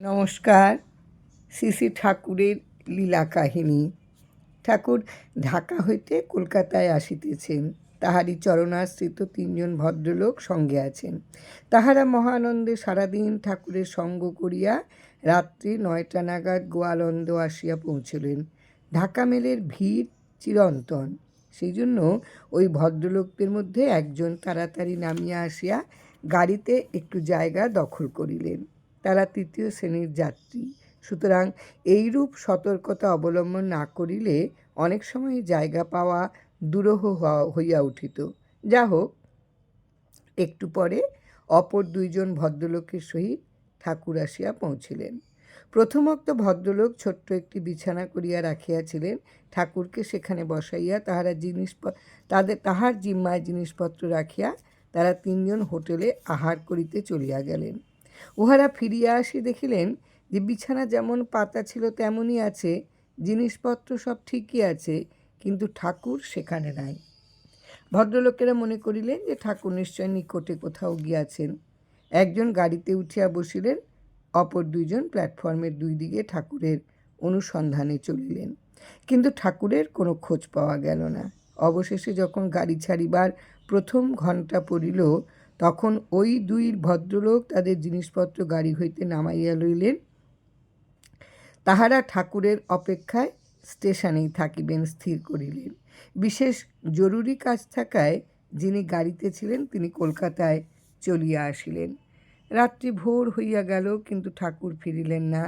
নমস্কার। শ্রী শ্রী ঠাকুরের লীলা কাহিনী। ঠাকুর ঢাকা হইতে কলকাতায় আসিতেছেন। তাহারই চরণাশ্রিত 3 জন ভদ্রলোক সঙ্গে আছেন। তাহারা মহানন্দে সারাদিন ঠাকুরের সঙ্গ করিয়া রাত্রি 9টা নাগাদ গোয়ালন্দ আসিয়া পৌঁছলেন। ঢাকা মেলের ভিড় চিরন্তন। সেই জন্য ওই ভদ্রলোকদের মধ্যে একজন তাড়াতাড়ি নামিয়া আসিয়া গাড়িতে একটু জায়গা দখল করিলেন। তারা 3য় শ্রেণীর যাত্রী, সুতরাং এইরূপ সতর্কতা অবলম্বন না করিলে অনেক সময় জায়গা পাওয়া দুরূহ হইয়া উঠিত। যা হোক, একটু পরে অপর 2 জন ভদ্রলোকের সহিত ঠাকুর আসিয়া পৌঁছিলেন। প্রথমোক্ত ভদ্রলোক ছোট্ট একটি বিছানা করিয়া রাখিয়াছিলেন। ঠাকুরকে সেখানে বসাইয়া তাহার জিম্মায় জিনিসপত্র রাখিয়া তারা 3 জন হোটেলে আহার করিতে চলিয়া গেলেন। উহারা ফিরিয়া আসি দেখিলেন যে বিছানা যেমন পাতা ছিল তেমনই আছে, জিনিসপত্র সব ঠিকই আছে, কিন্তু ঠাকুর সেখানে নাই। ভদ্রলোকেরা মনে করিলেন যে ঠাকুর নিশ্চয় নিকটে কোথাও গিয়াছেন। একজন গাড়িতে উঠিয়া বসিলেন, অপর 2 জন প্ল্যাটফর্মের 2 দিকে ঠাকুরের অনুসন্ধানে চলিলেন, কিন্তু ঠাকুরের কোনো খোঁজ পাওয়া গেল না। অবশেষে যখন গাড়ি ছাড়িবার প্রথম ঘণ্টা পড়িল, তখন ওই 2 ভদ্রলোক তাদের জিনিসপত্র গাড়ি হইতে নামাইয়া লইলেন। তাহারা ঠাকুরের অপেক্ষায় স্টেশনেই থাকিবেন স্থির করিলেন। বিশেষ জরুরি কাজ থাকায় যিনি গাড়িতে ছিলেন তিনি কলকাতায় চলিয়া আসিলেন। রাত্রি ভোর হইয়া গেল, কিন্তু ঠাকুর ফিরিলেন না।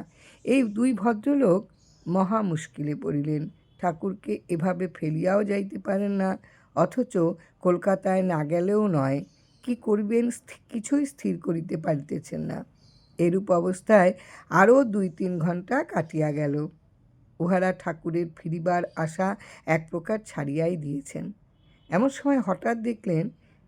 এই 2 ভদ্রলোক মহা মুশকিলে পড়িলেন। ঠাকুরকে এভাবে ফেলিয়াও যাইতে পারেন না, অথচ কলকাতায় না গেলেও নয়। কি করিবেন কিছুই স্থির করিতে পারিতেছেন না। এরূপ অবস্থায় আরও 2-3 ঘণ্টা কাটিয়া গেল। উহারা ঠাকুরের ফিরিবার আশা এক প্রকার ছাড়িয়াই দিয়েছেন। এমন সময় হঠাৎ দেখলেন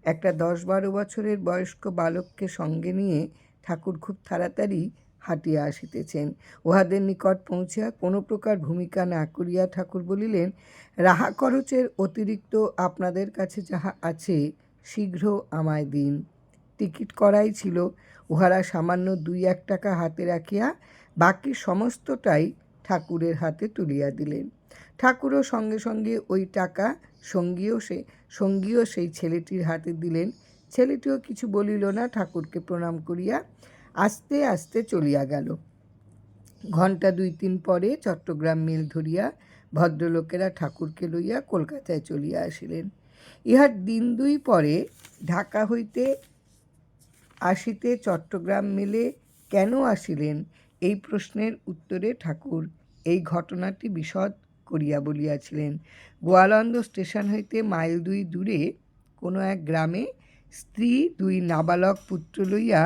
একটা 10-12 বছরের বয়স্ক বালককে সঙ্গে নিয়ে ঠাকুর খুব তাড়াতাড়ি হাঁটিয়া আসিতেছেন। উহাদের নিকট পৌঁছিয়া কোনো প্রকার ভূমিকা না করিয়া ঠাকুর বলিলেন, রাহা খরচের অতিরিক্ত আপনাদের কাছে যাহা আছে শীঘ্র আমায় দিন। টিকিট করাই ছিল। উহারা সামান্য 2-1 টাকা হাতে রাখিয়া বাকি সমস্তটাই ঠাকুরের হাতে তুলিয়া দিলেন। ঠাকুরও সঙ্গে সঙ্গে ওই টাকা সঙ্গীও সেই ছেলেটির হাতে দিলেন। ছেলেটিও কিছু বলিল না, ঠাকুরকে প্রণাম করিয়া আস্তে আস্তে চলিয়া গেল। ঘণ্টা 2-3 পরে চট্টগ্রাম মেল ধরিয়া ভদ্রলোকেরা ঠাকুরকে লইয়া কলকাতায় চলিয়া আসিলেন। ইহার দিন 2 পরে ঢাকা হইতে আসিতে চট্টগ্রাম মেলে কেন আসিলেন, এই প্রশ্নের উত্তরে ঠাকুর এই ঘটনাটি বিশদ করিয়া বলিয়াছিলেন। গোয়ালন্দ স্টেশন হইতে মাইল 2 দূরে কোনো এক গ্রামে স্ত্রী 2 নাবালক পুত্র লইয়া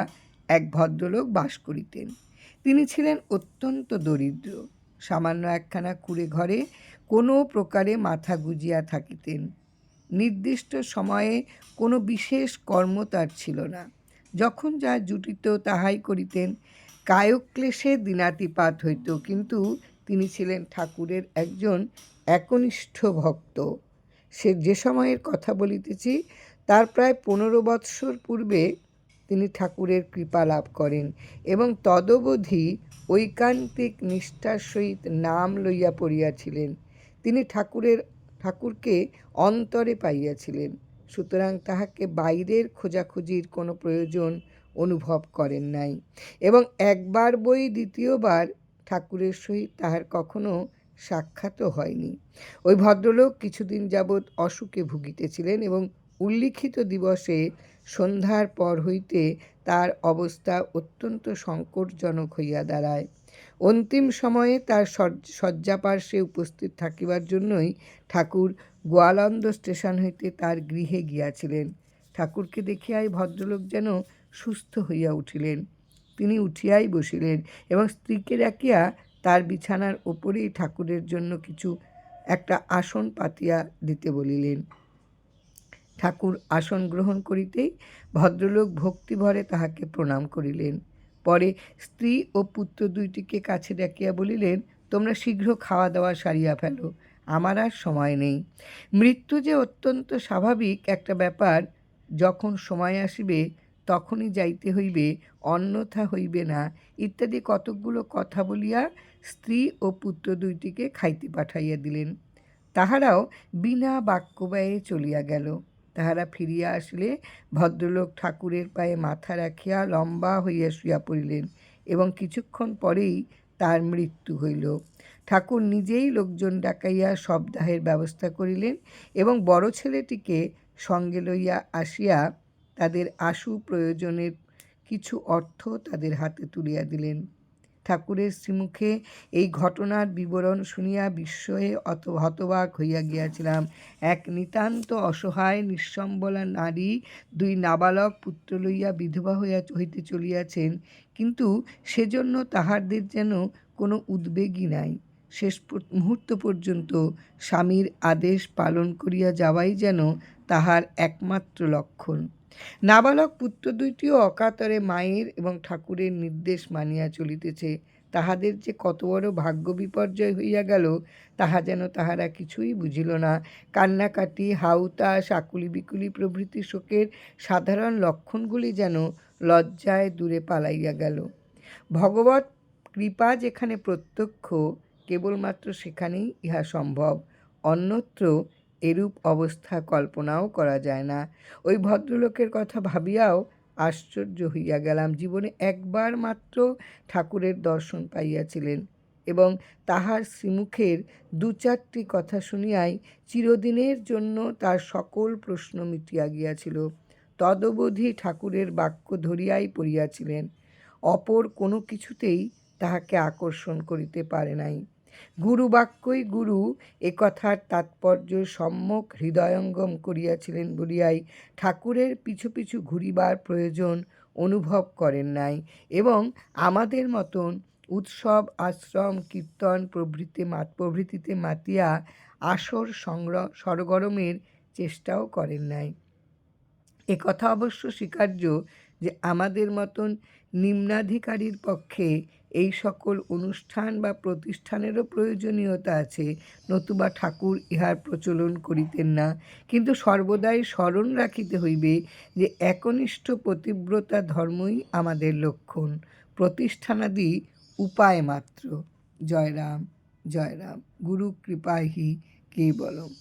এক ভদ্রলোক বাস করিতেন। তিনি ছিলেন অত্যন্ত দরিদ্র। সামান্য একখানা কুঁড়ে ঘরে কোনো প্রকারে মাথা গুজিয়া থাকিতেন। নির্দিষ্ট সময়ে কোনো বিশেষ কর্ম তার ছিল না। যখন যা জুটিত তাহাই করিতেন। কায়ক্লেশে দিনাতিপাত হইত, কিন্তু তিনি ছিলেন ঠাকুরের একজন একনিষ্ঠ ভক্ত। সে যে সময়ের কথা বলিতেছি তার প্রায় 15 বৎসর পূর্বে তিনি ঠাকুরের কৃপা লাভ করেন এবং তদবধি ঐকান্তিক নিষ্ঠার সহিত নাম লইয়া পড়িয়াছিলেন। তিনি ঠাকুরকে অন্তরে পাইয়াছিলেন, সুতরাং তাহাকে বাইরের খোঁজাখুঁজির কোনো প্রয়োজন অনুভব করেন নাই, এবং একবার বই দ্বিতীয়বার ঠাকুরের সহিত তাহার কখনো সাক্ষাৎও হয়নি। ওই ভদ্রলোক কিছুদিন যাবৎ অসুখে ভুগিতেছিলেন এবং উল্লিখিত দিবসে সন্ধ্যার পর হইতে তার অবস্থা অত্যন্ত সংকটজনক হইয়া দাঁড়ায়। অন্তিম সময়ে তার শয্যাপার্শ্বে উপস্থিত থাকিবার জন্যই ঠাকুর গোয়ালন্দ স্টেশন হইতে তার গৃহে গিয়াছিলেন। ঠাকুরকে দেখিয়া এই ভদ্রলোক যেন সুস্থ হইয়া উঠিলেন। তিনি উঠিয়াই বসিলেন এবং স্ত্রীকে ডাকিয়া তার বিছানার ওপরেই ঠাকুরের জন্য একটা আসন পাতিয়া দিতে বলিলেন। ঠাকুর আসন গ্রহণ করিতেই ভদ্রলোক ভক্তিভরে তাহাকে প্রণাম করিলেন। পরে স্ত্রী ও পুত্র 2টিকে কাছে ডাকিয়া বলিলেন, তোমরা শীঘ্র খাওয়া দাওয়া সারিয়া ফেলো, আমার আর সময় নেই। মৃত্যু যে অত্যন্ত স্বাভাবিক একটা ব্যাপার, যখন সময় আসিবে তখনই যাইতে হইবে, অন্যথা হইবে না, ইত্যাদি কতকগুলো কথা বলিয়া স্ত্রী ও পুত্র দুইটিকে খাইতে পাঠাইয়া দিলেন। তাহারাও বিনা বাক্যব্যয়ে চলিয়া গেল। তাহারা ফিরিয়া আসিলে ভদ্রলোক ঠাকুরের পায়ে মাথা রাখিয়া লম্বা হইয়া শুইয়া পড়িলেন এবং কিছুক্ষণ পরেই তার মৃত্যু হইল। ঠাকুর নিজেই লোকজন ডাকাইয়া শবদাহের ব্যবস্থা করিলেন এবং বড় ছেলেটিকে সঙ্গে লইয়া আসিয়া তাদের আশু প্রয়োজনের কিছু অর্থ তাদের হাতে তুলিয়া দিলেন। ঠাকুরের শ্রীমুখে এই ঘটনার বিবরণ শুনিয়া বিস্ময়ে হতবাক হইয়া গিয়াছিলাম। এক নিতান্ত অসহায় নিঃসম্বলা নারী দুই নাবালক পুত্র লইয়া বিধবা হইতে চলিয়াছেন, কিন্তু সেজন্য তাহাদের যেন কোনো উদ্বেগই নাই। শেষ মুহূর্ত পর্যন্ত স্বামীর আদেশ পালন করিয়া যাওয়াই যেন তাহার একমাত্র লক্ষণ। নাবালক পুত্র দুইটিও অকাতরে মায়ের এবং ঠাকুরের নির্দেশ মানিয়া চলিতেছে। তাহাদের যে কত বড় ভাগ্য বিপর্যয় হইয়া গেল তাহা যেন তাহারা কিছুই বুঝিল না। কান্নাকাটি, হাউতাস, আকুলি বিকুলি প্রভৃতি শোকের সাধারণ লক্ষণগুলি যেন লজ্জায় দূরে পালাইয়া গেল। ভগবৎ কৃপা যেখানে প্রত্যক্ষ, কেবলমাত্র সেখানেই ইহা সম্ভব, অন্যত্র এরূপ অবস্থা কল্পনাও করা যায় না। ওই ভদ্রলোকের কথা ভাবিয়াও আশ্চর্য হইয়া গেলাম। জীবনে একবার মাত্র ঠাকুরের দর্শন পাইয়াছিলেন এবং তাহার শ্রীমুখের দু চারটি কথা শুনিয়াই চিরদিনের জন্য তার সকল প্রশ্ন মিটিয়া গিয়াছিল। তদবধি ঠাকুরের বাক্য ধরিয়াই পড়িয়াছিলেন, অপর কোনো কিছুতেই তাহাকে আকর্ষণ করিতে পারে নাই। গুরু বাক্যই গুরু, এ কথার তাৎপর্য সম্যক হৃদয়ঙ্গম করিয়াছিলেন বলিয়াই ঠাকুরের পিছু পিছু ঘুরিবার প্রয়োজন অনুভব করেন নাই এবং আমাদের মতন উৎসব, আশ্রম, কীর্তন প্রভৃতিতে মাতিয়া আসর সরগরমের চেষ্টাও করেন নাই। এ কথা অবশ্য স্বীকার্য যে আমাদের মতন নিম্নাধিকারীর পক্ষে এই সকল অনুষ্ঠান বা প্রতিষ্ঠানেরও প্রয়োজনীয়তা আছে, নতুবা ঠাকুর ইহার প্রচলন করিতেন না। কিন্তু সর্বদাই স্মরণ রাখিতে হইবে যে একনিষ্ঠ পতিব্রতা ধর্মই আমাদের লক্ষণ, প্রতিষ্ঠানাদি উপায় মাত্র। জয় রাম, জয় রাম। গুরু কৃপাহি কেবলম।